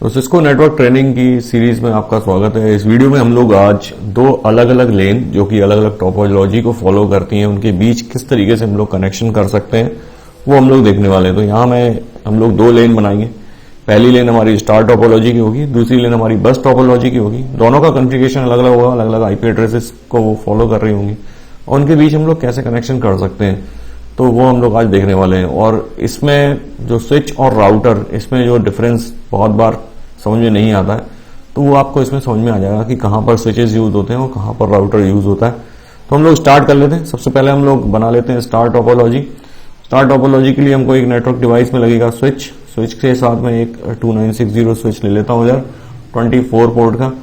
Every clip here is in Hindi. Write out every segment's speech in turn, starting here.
तो सिस्को नेटवर्क ट्रेनिंग की सीरीज में आपका स्वागत है। इस वीडियो में हम लोग आज दो अलग अलग लेन जो कि अलग अलग टोपोलॉजी को फॉलो करती हैं, उनके बीच किस तरीके से हम लोग कनेक्शन कर सकते हैं वो हम लोग देखने वाले हैं। तो यहाँ में हम लोग दो लेन बनाएंगे। पहली लेन हमारी स्टार टोपोलॉजी की होगी, दूसरी लेन हमारी बस टोपोलॉजी की होगी। दोनों का कॉन्फ़िगरेशन अलग अलग होगा, अलग अलग आईपी एड्रेसेस को वो फॉलो कर रही होंगी और उनके बीच हम लोग कैसे कनेक्शन कर सकते हैं तो वो हम लोग आज देखने वाले हैं। और इसमें जो स्विच और राउटर, इसमें जो डिफरेंस बहुत बार समझ में नहीं आता है, तो वो आपको इसमें समझ में आ जाएगा कि कहाँ पर स्विचेस यूज होते हैं और कहाँ पर राउटर यूज होता है। तो हम लोग स्टार्ट कर लेते हैं। सबसे पहले हम लोग बना लेते हैं स्टार टोपोलॉजी। स्टार टोपोलॉजी के लिए हमको एक नेटवर्क डिवाइस में लगेगा स्विच। स्विच के साथ में एक 2960 स्विच ले लेता हूँ इधर 24 पोर्ट का।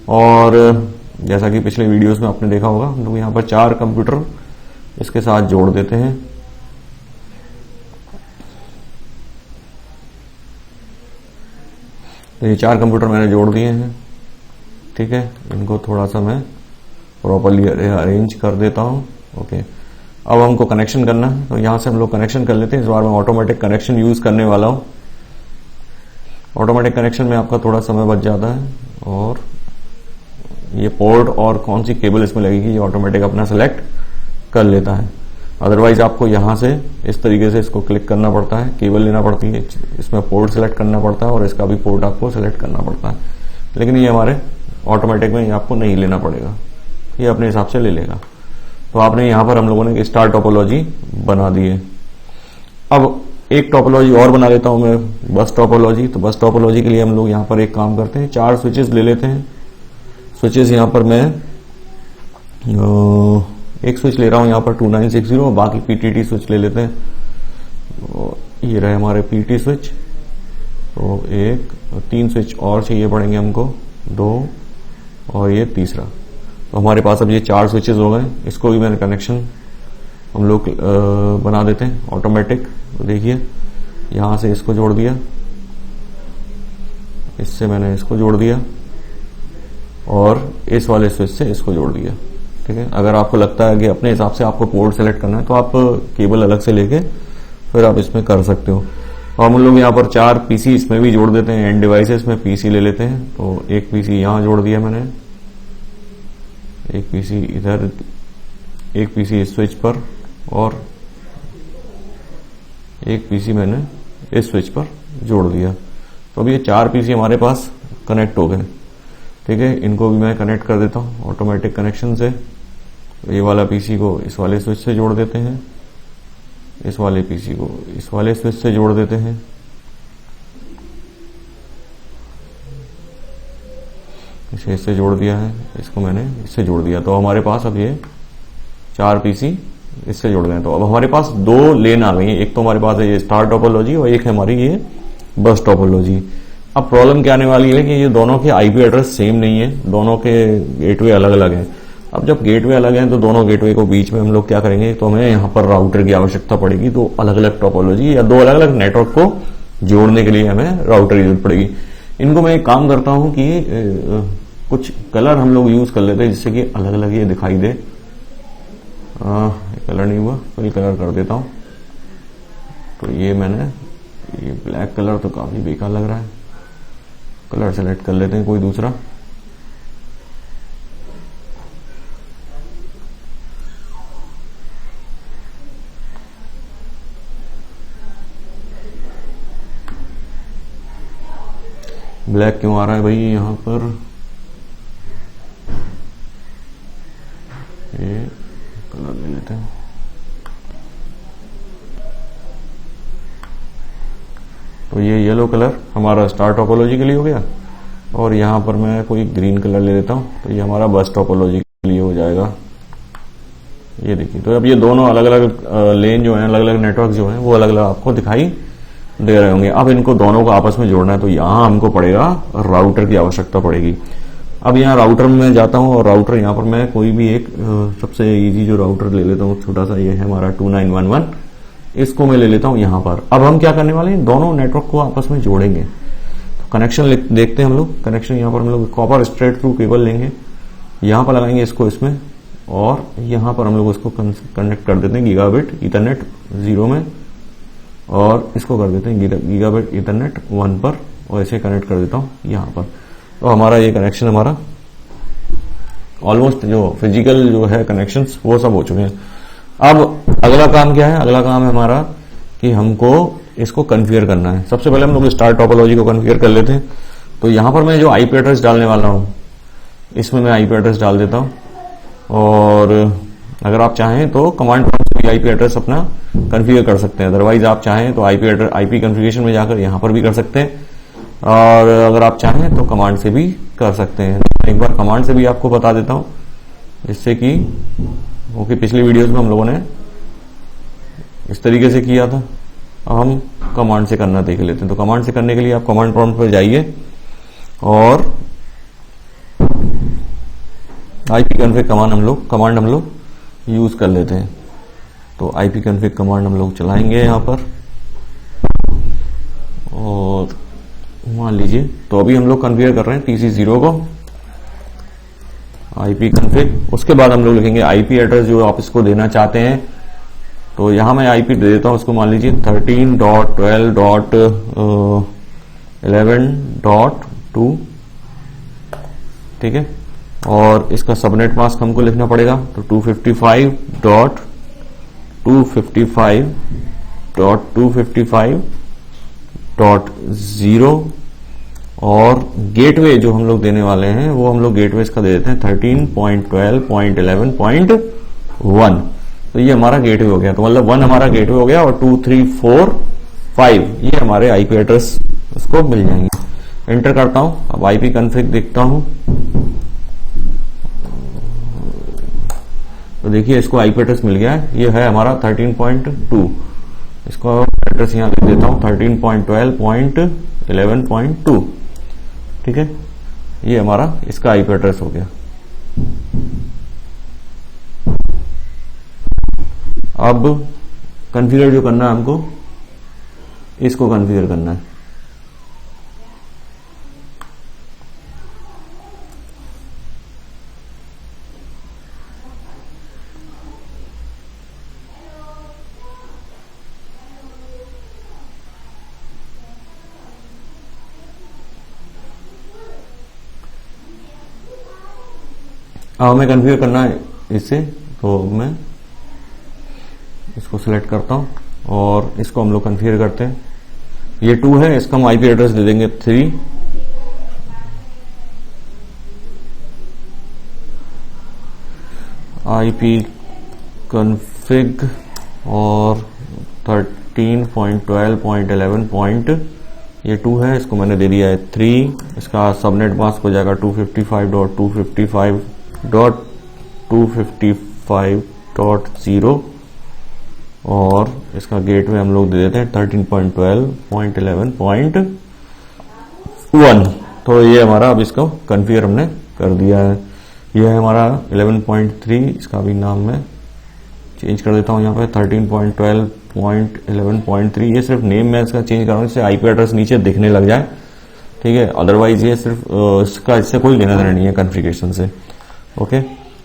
और जैसा कि पिछले वीडियोस में आपने देखा होगा, हम लोग यहाँ पर 4 कंप्यूटर इसके साथ जोड़ देते हैं। तो ये 4 कंप्यूटर मैंने जोड़ दिए हैं, ठीक है। इनको थोड़ा सा मैं प्रॉपर्ली अरेंज कर देता हूँ। ओके, अब हमको कनेक्शन करना है, तो यहाँ से हम लोग कनेक्शन कर लेते हैं। इस बार मैं ऑटोमेटिक कनेक्शन यूज करने वाला हूँ। ऑटोमेटिक कनेक्शन में आपका थोड़ा समय बच जाता है और ये पोर्ट और कौन सी केबल इसमें लगेगी ये ऑटोमेटिक अपना सेलेक्ट कर लेता है। अदरवाइज आपको यहाँ से इस तरीके से इसको क्लिक करना पड़ता है, केबल लेना पड़ती है, इसमें पोर्ट सेलेक्ट करना पड़ता है और इसका भी पोर्ट आपको सेलेक्ट करना पड़ता है। लेकिन ये हमारे ऑटोमेटिक में ये आपको नहीं लेना पड़ेगा, ये अपने हिसाब से ले लेगा। तो आपने यहाँ पर हम लोगों ने स्टार टोपोलॉजी बना दी है। अब एक टोपोलॉजी और बना लेता हूँ मैं, बस टोपोलॉजी। तो बस टोपोलॉजी के लिए हम लोग यहाँ पर एक काम करते हैं, 4 स्विचेस ले लेते हैं। स्विचेस यहाँ पर मैं एक स्विच ले रहा हूँ यहाँ पर 2960 और बाकी पीटीटी स्विच ले लेते हैं। तो ये रहे हमारे पीटी स्विच। तो 3 स्विच और चाहिए पड़ेंगे हमको, 2 और ये तीसरा। तो हमारे पास अब ये 4 स्विचेस हो गए। इसको भी मैंने कनेक्शन हम लोग बना देते हैं ऑटोमेटिक। तो देखिए यहाँ से इसको जोड़ दिया, इससे मैंने इसको जोड़ दिया और इस वाले स्विच से इसको जोड़ दिया, ठीक है। अगर आपको लगता है कि अपने हिसाब से आपको पोर्ट सेलेक्ट करना है तो आप केबल अलग से लेके फिर आप इसमें कर सकते हो। और हम लोग यहाँ पर 4 पीसी इसमें भी जोड़ देते हैं। एंड डिवाइसेस में पीसी ले लेते हैं। तो एक पीसी यहाँ जोड़ दिया मैंने, एक पीसी इधर, एक पीसी इस स्विच पर और एक पीसी मैंने इस स्विच पर जोड़ दिया। तो अब ये 4 पीसी हमारे पास कनेक्ट हो गए, ठीक है। इनको भी मैं कनेक्ट कर देता हूँ ऑटोमेटिक कनेक्शन से। ये वाला पीसी को इस वाले स्विच से जोड़ देते हैं, इस वाले पीसी को इस वाले स्विच से जोड़ देते हैं। इसे इससे जोड़ दिया है, इसको मैंने इससे जोड़ दिया। तो हमारे पास अब ये 4 पीसी इससे जोड़ गए। तो अब हमारे पास 2 लेन आ गई हैं। एक तो हमारे पास है ये स्टार टोपोलॉजी और एक है हमारी ये बस टोपोलॉजी। अब प्रॉब्लम क्या आने वाली है कि ये दोनों के आईपी एड्रेस सेम नहीं है, दोनों के गेटवे अलग अलग हैं। अब जब गेटवे अलग हैं तो दोनों गेटवे को बीच में हम लोग क्या करेंगे, तो हमें यहाँ पर राउटर की आवश्यकता पड़ेगी। तो अलग अलग टोपोलॉजी या 2 अलग अलग नेटवर्क को जोड़ने के लिए हमें राउटर की जरूरत पड़ेगी। इनको मैं एक काम करता हूँ कि कुछ कलर हम लोग यूज कर लेते हैं जिससे कि अलग अलग ये दिखाई दे। कलर नहीं हुआ, फिर कलर कर देता हूँ। तो ये मैंने ये ब्लैक कलर तो काफी बेकार लग रहा है, कलर सेलेक्ट कर लेते हैं कोई दूसरा। ब्लैक क्यों आ रहा है भाई यहाँ पर? ये कलर ले लेते हैं। तो ये येलो कलर हमारा स्टार टोपोलॉजी के लिए हो गया और यहाँ पर मैं कोई ग्रीन कलर ले लेता हूँ। तो ये हमारा बस टोपोलॉजी के लिए हो जाएगा। ये देखिए, तो अब ये दोनों अलग अलग लेन जो हैं, अलग अलग नेटवर्क जो हैं, वो अलग अलग आपको दिखाई दे रहे होंगे। अब इनको दोनों को आपस में जोड़ना है तो यहाँ हमको पड़ेगा राउटर की आवश्यकता पड़ेगी। अब यहाँ राउटर में मैं जाता हूँ और राउटर यहाँ पर मैं कोई भी एक सबसे इजी जो राउटर ले लेता हूँ, छोटा सा, ये है हमारा 2911। इसको मैं ले लेता हूँ यहाँ पर। अब हम क्या करने वाले हैं, दोनों नेटवर्क को आपस में जोड़ेंगे। तो कनेक्शन देखते हैं हम लोग। कनेक्शन यहाँ पर हम लोग कॉपर स्ट्रेट थ्रू केबल लेंगे, यहाँ पर लगाएंगे इसको इसमें और यहाँ पर हम लोग इसको कनेक्ट कर देते हैं गीगाबिट ईथरनेट 0 में और इसको कर देते हैं गीगाबिट ईथरनेट 1 पर और इसे कनेक्ट कर देता हूँ यहाँ पर। तो हमारा ये कनेक्शन हमारा ऑलमोस्ट जो फिजिकल जो है कनेक्शंस वो सब हो चुके हैं। अब अगला काम क्या है? अगला काम है हमारा कि हमको इसको कॉन्फ़िगर करना है। सबसे पहले हम लोग स्टार टोपोलॉजी को कॉन्फ़िगर कर लेते हैं। तो यहां पर मैं जो आईपी एड्रेस डालने वाला हूं, इसमें मैं आईपी एड्रेस डाल देता हूं, और अगर आप चाहें तो कमांड प्रॉम्प्ट से आईपी एड्रेस अपना कॉन्फ़िगर कर सकते हैं। अदरवाइज आप चाहें तो आईपी कॉन्फ़िगरेशन में जाकर यहां पर भी कर सकते हैं, और अगर आप चाहें तो कमांड से भी कर सकते हैं। एक बार कमांड से भी आपको बता देता हूं, जिससे कि ओके पिछली वीडियोस में हम लोगों ने इस तरीके से किया था। अब हम कमांड से करना देख लेते हैं। तो कमांड से करने के लिए आप कमांड प्रॉम्प्ट पर जाइए और आईपी कॉन्फ़िग कमांड हम लोग यूज कर लेते हैं। तो आईपी कॉन्फ़िग कमांड हम लोग चलाएंगे यहां पर, और मान लीजिए तो अभी हम लोग कॉन्फ़िगर कर रहे हैं TC0 को, आईपी कॉन्फ़िग। उसके बाद हम लोग लिखेंगे आईपी एड्रेस जो आप इसको देना चाहते हैं। तो यहां मैं आईपी दे देता हूं, उसको मान लीजिए 13.12.11.2, ठीक है। और इसका सबनेट मास्क हमको लिखना पड़ेगा, तो 255.255.255.0, और गेटवे जो हम लोग देने वाले हैं वो हम लोग गेटवे इसका दे देते हैं 13.12.11.1। तो ये हमारा गेटवे हो गया। तो मतलब 1 हमारा गेटवे हो गया, और 2, 3, 4, 5 ये हमारे आईपी एड्रेस इसको मिल जाएंगे। एंटर करता हूं। अब आईपी कॉन्फ़िग देखता हूं, तो देखिए इसको आईपी एड्रेस मिल गया है। ये है हमारा 13.2। इसको एड्रेस यहां लिख देता हूं 13.12.11.2, ठीक है। ये हमारा इसका आईपी एड्रेस हो गया। अब कॉन्फ़िगर जो करना है हमको, इसको कॉन्फ़िगर करना है। अब हमें कॉन्फ़िगर करना है इससे, तो मैं इसको सिलेक्ट करता हूं और इसको हम लोग कॉन्फ़िगर करते हैं। ये 2 है, इसका हम आईपी एड्रेस दे देंगे 3। आईपी कॉन्फ़िग और 13.12.11. ये 2 है, इसको मैंने दे दिया है 3। इसका सबनेट मास्क हो जाएगा 255.255.255.0, और इसका गेटवे हम लोग दे देते हैं 13.12.11.1। तो ये हमारा अब इसको कॉन्फ़िगर हमने कर दिया है। ये है हमारा 11.3, इसका भी नाम मैं चेंज कर देता हूँ यहाँ पे 13.12.11.3। ये सिर्फ नेम मैं इसका चेंज कर रहा हूँ, इससे आईपी एड्रेस नीचे दिखने लग जाए, ठीक है। अदरवाइज ये सिर्फ इसका इससे कोई लेना देना नहीं है कॉन्फ़िगरेशन से, ओके।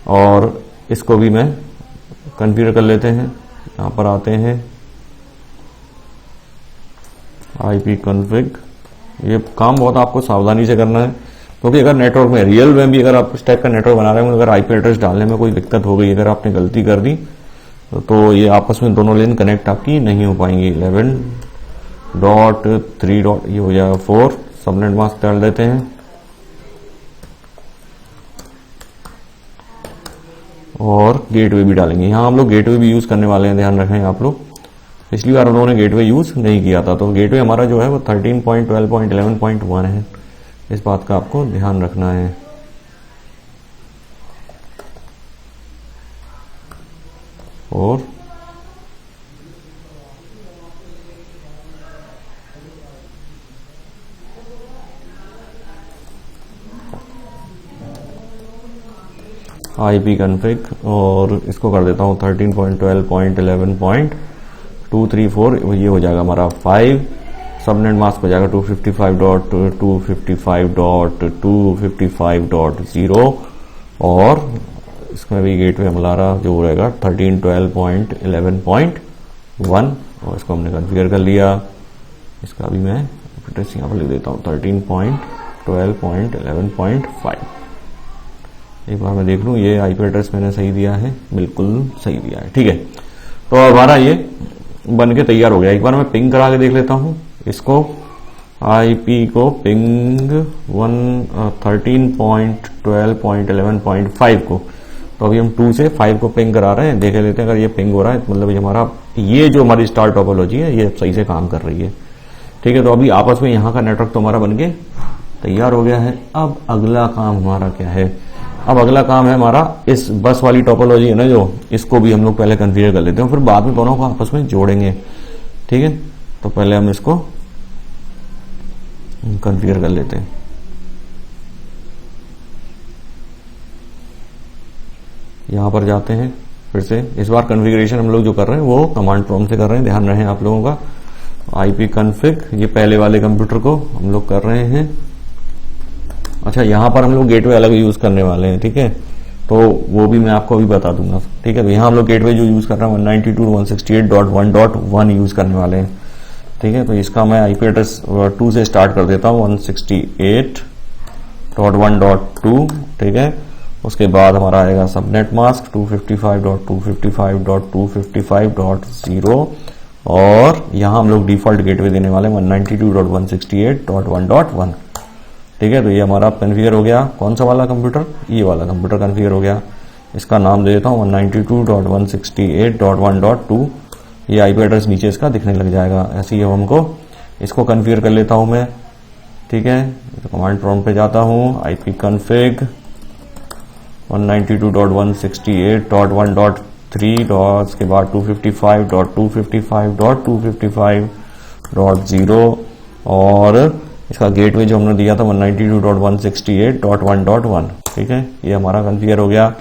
और इसको भी मैं कॉन्फ़िगर कर लेते हैं। यहाँ पर आते हैं आईपी कॉन्फ़िग। ये काम बहुत आपको सावधानी से करना है, क्योंकि अगर नेटवर्क में रियल में भी अगर आप इस टाइप का नेटवर्क बना रहे हो, अगर आईपी एड्रेस डालने में कोई दिक्कत हो गई, अगर आपने गलती कर दी, तो ये आपस में दोनों लेन कनेक्ट आपकी नहीं हो पाएंगी। 11.3. ये हो जाएगा 4। सबनेट मास्क डाल देते हैं, और गेटवे भी डालेंगे। यहाँ हम लोग गेटवे भी यूज करने वाले हैं, ध्यान रखें आप लोग। पिछली बार हम लोगों ने गेटवे यूज नहीं किया था, तो गेटवे हमारा जो है वो 13.12.11.1 है। इस बात का आपको ध्यान रखना है। और आईपी कॉन्फ़िग, और इसको कर देता हूँ 13.12.11.234। ये हो जाएगा हमारा 5। सबनेट मास्क हो जाएगा 255.255.255.0, और इसमें भी गेटवे हमारा जो रहेगा 13.12.11.1, और इसको हमने कॉन्फ़िगर कर लिया। इसका भी मैं एड्रेस यहाँ पर लिख देता हूँ 13.12.11.5। एक बार मैं देख लूँ ये आईपी एड्रेस मैंने सही दिया है, बिल्कुल सही दिया है, ठीक है। तो हमारा ये बन के तैयार हो गया। एक बार मैं पिंग करा के देख लेता हूँ इसको, आईपी को पिंग 13.12.11.5 को। तो अभी हम 2 से 5 को पिंग करा रहे हैं, देख लेते हैं। अगर ये पिंग हो रहा है मतलब ये हमारा, ये जो हमारी स्टार टोपोलॉजी है ये सही से काम कर रही है, ठीक है। तो अभी आपस में यहाँ का नेटवर्क तो हमारा बन के तैयार हो गया है। अब अगला काम हमारा क्या है? अब अगला काम है हमारा इस बस वाली टोपोलॉजी है ना जो, इसको भी हम लोग पहले कन्फिगर कर लेते हैं, फिर बाद में दोनों को आपस में जोड़ेंगे, ठीक है। तो पहले हम इसको कन्फिगर कर लेते हैं। यहां पर जाते हैं फिर से। इस बार कन्फिगरेशन हम लोग जो कर रहे हैं वो कमांड प्रॉम्प्ट से कर रहे हैं, ध्यान रहे आप लोगों का। आईपी कन्फिग, ये पहले वाले कंप्यूटर को हम लोग कर रहे हैं। अच्छा, यहां पर हम लोग गेटवे अलग यूज करने वाले हैं, ठीक है। तो वो भी मैं आपको अभी बता दूंगा, ठीक है। यहां हम लोग गेटवे जो यूज कर रहे हैं 192.168.1.1 यूज करने वाले हैं, ठीक है। तो इसका मैं आईपी एड्रेस 2 से स्टार्ट कर देता हूं, 168.1.2, ठीक है। उसके बाद हमारा आएगा सबनेट मास्क 255.255.255.0 और यहां हम लोग डिफॉल्ट गेटवे देने वाले 192.168.1.1, ठीक है। तो ये हमारा कन्फिगर हो गया। कौन सा वाला कंप्यूटर? ये वाला कंप्यूटर कन्फिगर हो गया। इसका नाम दे देता हूं 192.168.1.2। ये आईपी एड्रेस नीचे इसका दिखने लग जाएगा। ऐसे ही हमको इसको कन्फिगर कर लेता हूं मैं, ठीक है। तो कमांड प्रॉम्प्ट पे जाता हूं, आईपी कन्फिग 192.168.1.3 उसके बाद 255.255.255.0 और इसका गेटवे जो हमने दिया था 192.168.1.1, ठीक है। ये हमारा कन्फिगर हो गया।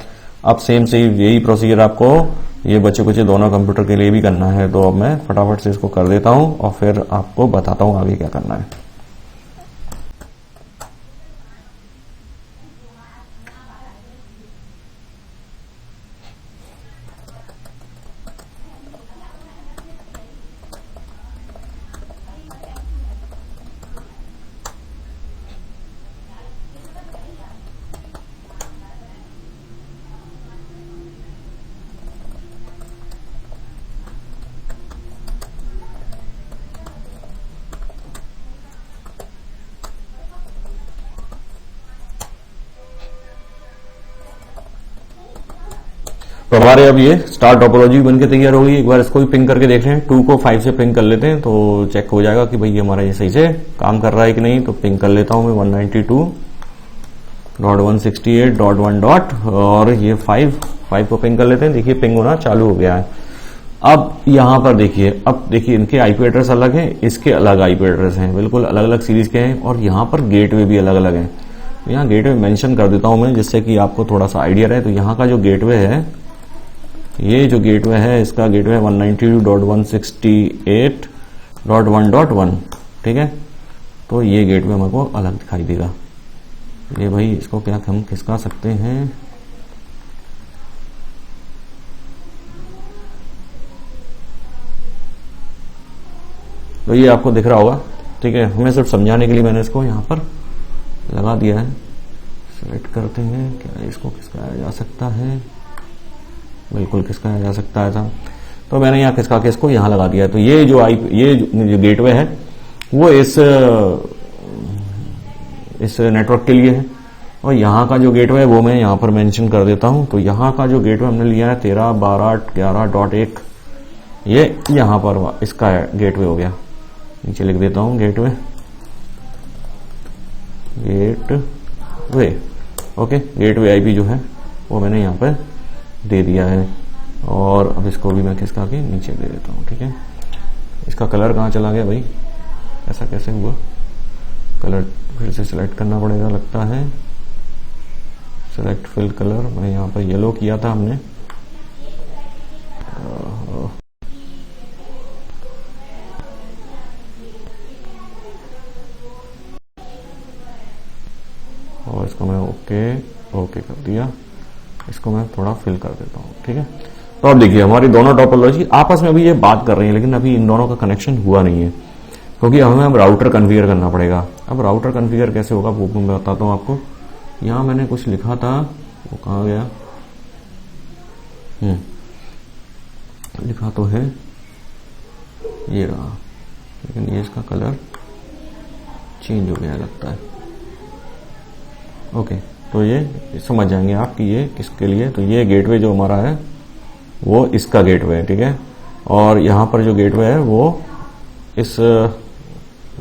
अब सेम से यही प्रोसीजर आपको ये बच्चे कुछ दोनों कंप्यूटर के लिए भी करना है। तो अब मैं फटाफट से इसको कर देता हूं और फिर आपको बताता हूं आगे क्या करना है। तो हमारे अब ये स्टार टोपोलॉजी बन के तैयार हो गई। एक बार इसको भी पिंग करके देख रहे हैं, 2 को 5 से पिंग कर लेते हैं तो चेक हो जाएगा कि भाई हमारा ये सही से काम कर रहा है कि नहीं। तो पिंग कर लेता हूं मैं 192.168.1. और ये 5 को पिंग कर लेते हैं। देखिए पिंग होना चालू हो गया है। अब यहां पर देखिए, अब देखिए इनके आईपी एड्रेस अलग हैं, इसके अलग आईपी एड्रेस हैं, बिल्कुल अलग अलग सीरीज के हैं। और यहाँ पर गेटवे भी अलग अलग हैं। यहाँ गेटवे मेंशन कर देता हूं मैं जिससे कि आपको थोड़ा सा आइडिया रहे। तो यहाँ का जो गेटवे है, ये जो गेटवे है इसका गेटवे 192.168.1.1, ठीक है। तो ये गेटवे हमारे को अलग दिखाई देगा। ये भाई इसको क्या हम खिसका सकते हैं, तो ये आपको दिख रहा होगा, ठीक है। हमें सिर्फ समझाने के लिए मैंने इसको यहाँ पर लगा दिया है। सेलेक्ट करते हैं, क्या इसको खिसकाया जा सकता है? बिल्कुल खिसकाया जा सकता है था। तो मैंने यहाँ खिसका के इसको यहाँ लगा दिया है। तो ये जो गेटवे है वो इस नेटवर्क के लिए है। और यहाँ का जो गेटवे है वो मैं यहाँ पर मेंशन कर देता हूँ। तो यहाँ का जो गेटवे हमने लिया है 13.12.11.1, ये यहाँ पर इसका गेटवे हो गया। नीचे लिख देता हूँ गेटवे, ओके। गेटवे आईपी जो है वो मैंने यहाँ पर दे दिया है। और अब इसको भी मैं खिसका के नीचे दे देता हूँ, ठीक है। इसका कलर कहाँ चला गया भाई? ऐसा कैसे हुआ? कलर फिर से सिलेक्ट करना पड़ेगा लगता है। सिलेक्ट फिल कलर, मैं यहाँ पर येलो किया था हमने। और इसको मैं ओके कर दिया। इसको मैं थोड़ा फिल कर देता हूँ, ठीक है। तो अब देखिए हमारी दोनों टोपोलॉजी आपस में अभी ये बात कर रही है, लेकिन अभी इन दोनों का कनेक्शन हुआ नहीं है। क्योंकि हमें अब राउटर कन्फिगर करना पड़ेगा। अब राउटर कन्फिगर कैसे होगा वो मैं बताता हूँ आपको। यहाँ मैंने कुछ लिखा था, वो कहाँ गया, लिखा तो है, ये रहा, लेकिन ये इसका कलर चेंज हो गया लगता है। ओके, तो ये समझ जाएंगे आप कि ये किसके लिए। तो ये गेटवे जो हमारा है वो इसका गेटवे है, ठीक है। और यहाँ पर जो गेटवे है वो इस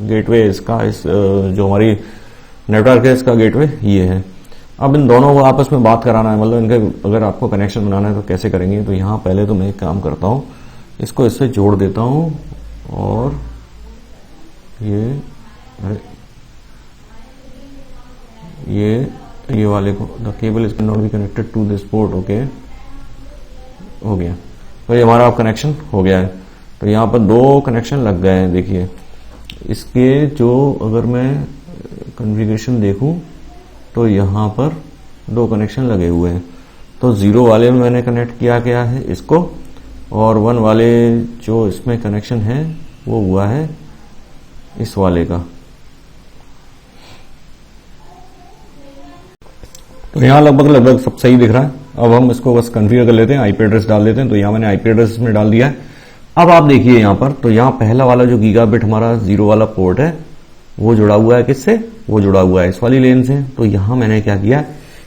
गेटवे इसका, इस जो हमारी नेटवर्क है इसका गेटवे ये है। अब इन दोनों को आपस में बात कराना है, मतलब इनके अगर आपको कनेक्शन बनाना है तो कैसे करेंगे। तो यहाँ पहले तो मैं एक काम करता हूँ, इसको इससे जोड़ देता हूँ और ये वाले को, the cable is can not be connected to this port. Okay, हो गया। तो ये हमारा कनेक्शन हो गया है। तो यहाँ पर दो कनेक्शन लग गए हैं। देखिए इसके जो अगर मैं कॉन्फ़िगरेशन देखूं तो यहाँ पर दो कनेक्शन लगे हुए हैं। तो 0 वाले में मैंने कनेक्ट किया गया है इसको, और 1 वाले जो इसमें कनेक्शन है वो हुआ है इस वाले का। तो यहाँ लगभग सब सही दिख रहा है। अब हम इसको बस कॉन्फ़िगर कर लेते हैं, आईपी एड्रेस डाल देते हैं। तो यहाँ मैंने आईपी एड्रेस में डाल दिया है। अब आप देखिए यहाँ पर, तो यहाँ पहला वाला जो गीगाबिट हमारा 0 वाला पोर्ट है वो जुड़ा हुआ है किससे, वो जुड़ा हुआ है इस वाली लेन से। तो यहाँ मैंने क्या किया,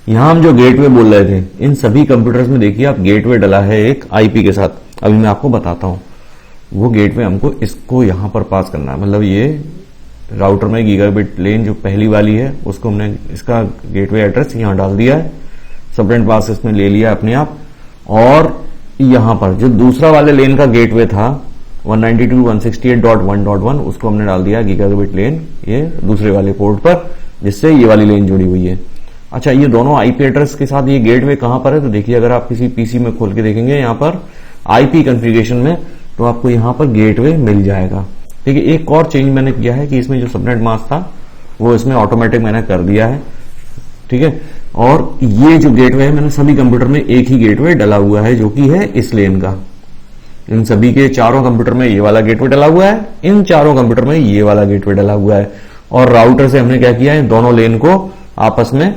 यहाँ हम जो गेटवे बोल रहे थे, इन सभी कंप्यूटर्स में देखिए आप गेटवे डला है एक आईपी के साथ। अभी मैं आपको बताता हूँ, वो गेटवे हमको इसको यहाँ पर पास करना है। मतलब ये राउटर में गीगाबिट लेन जो पहली वाली है उसको हमने इसका गेटवे एड्रेस यहाँ डाल दिया है, सबनेट पास इसमें ले लिया अपने आप। और यहाँ पर जो दूसरा वाले लेन का गेटवे था 192.168.1.1 उसको हमने डाल दिया गीगाबिट लेन ये दूसरे वाले पोर्ट पर, जिससे ये वाली लेन जुड़ी हुई है। अच्छा, ये दोनों आईपी एड्रेस के साथ ये गेटवे कहां पर है, तो देखिए अगर आप किसी पीसी में खोल के देखेंगे यहाँ पर आईपी कॉन्फ़िगरेशन में, तो आपको यहाँ पर गेटवे मिल जाएगा। ठीक है, एक और चेंज मैंने किया है कि इसमें जो सबनेट मास्क था वो इसमें ऑटोमेटिक मैंने कर दिया है। ठीक है, और ये जो गेटवे है मैंने सभी कंप्यूटर में एक ही गेटवे डला हुआ है जो कि है इस लेन का। इन सभी के चारों कंप्यूटर में ये वाला गेटवे डला हुआ है, इन चारों कंप्यूटर में ये वाला गेटवे डला हुआ है। और राउटर से हमने क्या किया है, दोनों लेन को आपस में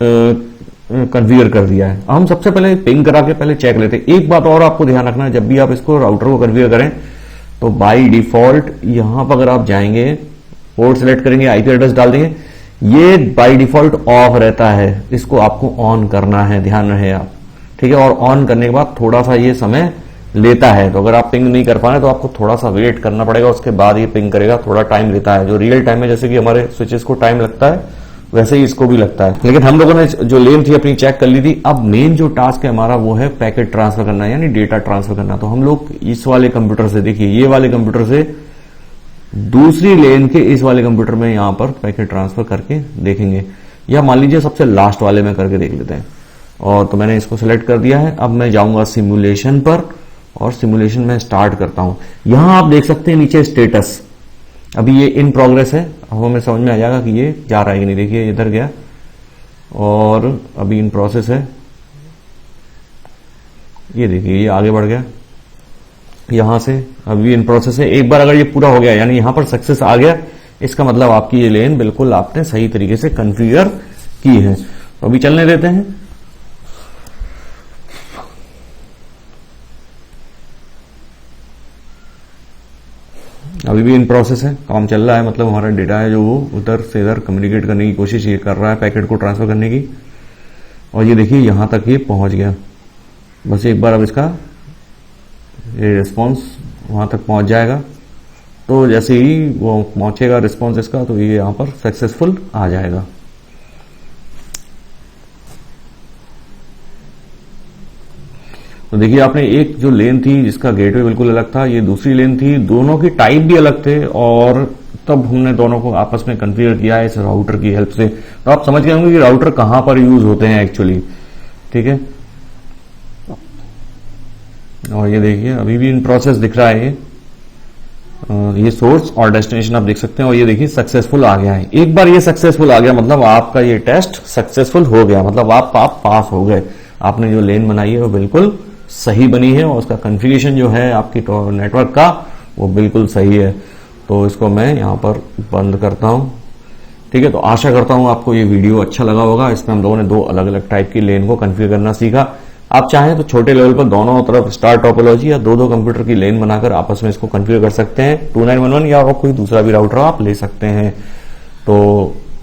कॉन्फ़िगर कर दिया है। हम सबसे पहले पिंग करा के पहले चेक लेते हैं। एक बात और आपको ध्यान रखना है, जब भी आप इसको राउटर को कॉन्फ़िगर करें तो बाय डिफॉल्ट यहां पर अगर आप जाएंगे, पोर्ट सिलेक्ट करेंगे, आईपी एड्रेस डाल देंगे, ये बाय डिफॉल्ट ऑफ रहता है, इसको आपको ऑन करना है, ध्यान रहे आप। ठीक है, और ऑन करने के बाद थोड़ा सा ये समय लेता है, तो अगर आप पिंग नहीं कर पा रहे तो आपको थोड़ा सा वेट करना पड़ेगा, उसके बाद ये पिंग करेगा। थोड़ा टाइम लेता है, जो रियल टाइम में जैसे कि हमारे स्विचेस को टाइम लगता है वैसे ही इसको भी लगता है। लेकिन हम लोगों ने जो लेन थी अपनी चेक कर ली थी। अब मेन जो टास्क है हमारा वो है पैकेट ट्रांसफर करना, यानी डेटा ट्रांसफर करना। तो हम लोग इस वाले कंप्यूटर से, देखिए ये वाले कंप्यूटर से दूसरी लेन के इस वाले कंप्यूटर में यहां पर पैकेट ट्रांसफर करके देखेंगे, या मान लीजिए सबसे लास्ट वाले में करके देख लेते हैं। और तो मैंने इसको सिलेक्ट कर दिया है। अब मैं जाऊंगा सिमुलेशन पर और सिमुलेशन में स्टार्ट करता हूं। यहां आप देख सकते हैं नीचे स्टेटस, अभी ये इन प्रोग्रेस है। अब हमें समझ में आ जाएगा कि ये जा रहा है कि नहीं। देखिए इधर गया और अभी इन प्रोसेस है, ये देखिए ये आगे बढ़ गया यहां से, अभी इन प्रोसेस है। एक बार अगर ये पूरा हो गया यानी यहां पर सक्सेस आ गया, इसका मतलब आपकी ये लेन बिल्कुल आपने सही तरीके से कॉन्फ़िगर की है। तो अभी चलने देते हैं। अभी भी इन प्रोसेस है, काम चल रहा है, मतलब हमारा डेटा है जो वो उधर से इधर कम्युनिकेट करने की कोशिश ये कर रहा है, पैकेट को ट्रांसफर करने की। और ये देखिए यहां तक ये पहुंच गया। बस एक बार अब इसका ये रिस्पॉन्स वहां तक पहुंच जाएगा। तो जैसे ही वो पहुंचेगा रिस्पॉन्स इसका, तो ये यहां पर सक्सेसफुल आ जाएगा। तो देखिए आपने एक जो लेन थी जिसका गेटवे बिल्कुल अलग था, ये दूसरी लेन थी, दोनों की टाइप भी अलग थे, और तब हमने दोनों को आपस में कॉन्फ़िगर किया है इस राउटर की हेल्प से। तो आप समझ गए होंगे कि राउटर कहां पर यूज होते हैं एक्चुअली। ठीक है, और ये देखिए अभी भी इन प्रोसेस दिख रहा है ये सोर्स और डेस्टिनेशन आप देख सकते हैं। और ये देखिए सक्सेसफुल आ गया है। एक बार ये सक्सेसफुल आ गया मतलब आपका ये टेस्ट सक्सेसफुल हो गया, मतलब आप पास हो गए। आपने जो लेन बनाई है वो बिल्कुल सही बनी है और उसका कॉन्फ़िगरेशन जो है आपकी नेटवर्क का वो बिल्कुल सही है। तो इसको मैं यहाँ पर बंद करता हूँ। ठीक है, तो आशा करता हूँ आपको ये वीडियो अच्छा लगा होगा। इसमें हम लोगों ने दो अलग अलग टाइप की लेन को कॉन्फ़िगर करना सीखा। आप चाहें तो छोटे लेवल पर दोनों तरफ स्टार टोपोलॉजी या दो कंप्यूटर की लेन बनाकर आपस में इसको कॉन्फ़िगर कर सकते हैं। 2911 या कोई दूसरा भी राउटर आप ले सकते हैं। तो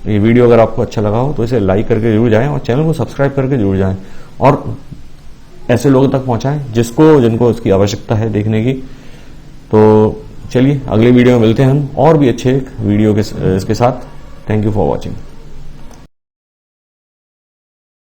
ये वीडियो अगर आपको अच्छा लगा हो तो इसे लाइक करके जरूर जाएं और चैनल को सब्सक्राइब करके जरूर जाएं और ऐसे लोगों तक पहुंचाएं जिनको इसकी आवश्यकता है देखने की। तो चलिए अगले वीडियो में मिलते हैं हम और भी अच्छे वीडियो के इसके साथ। Thank you for watching.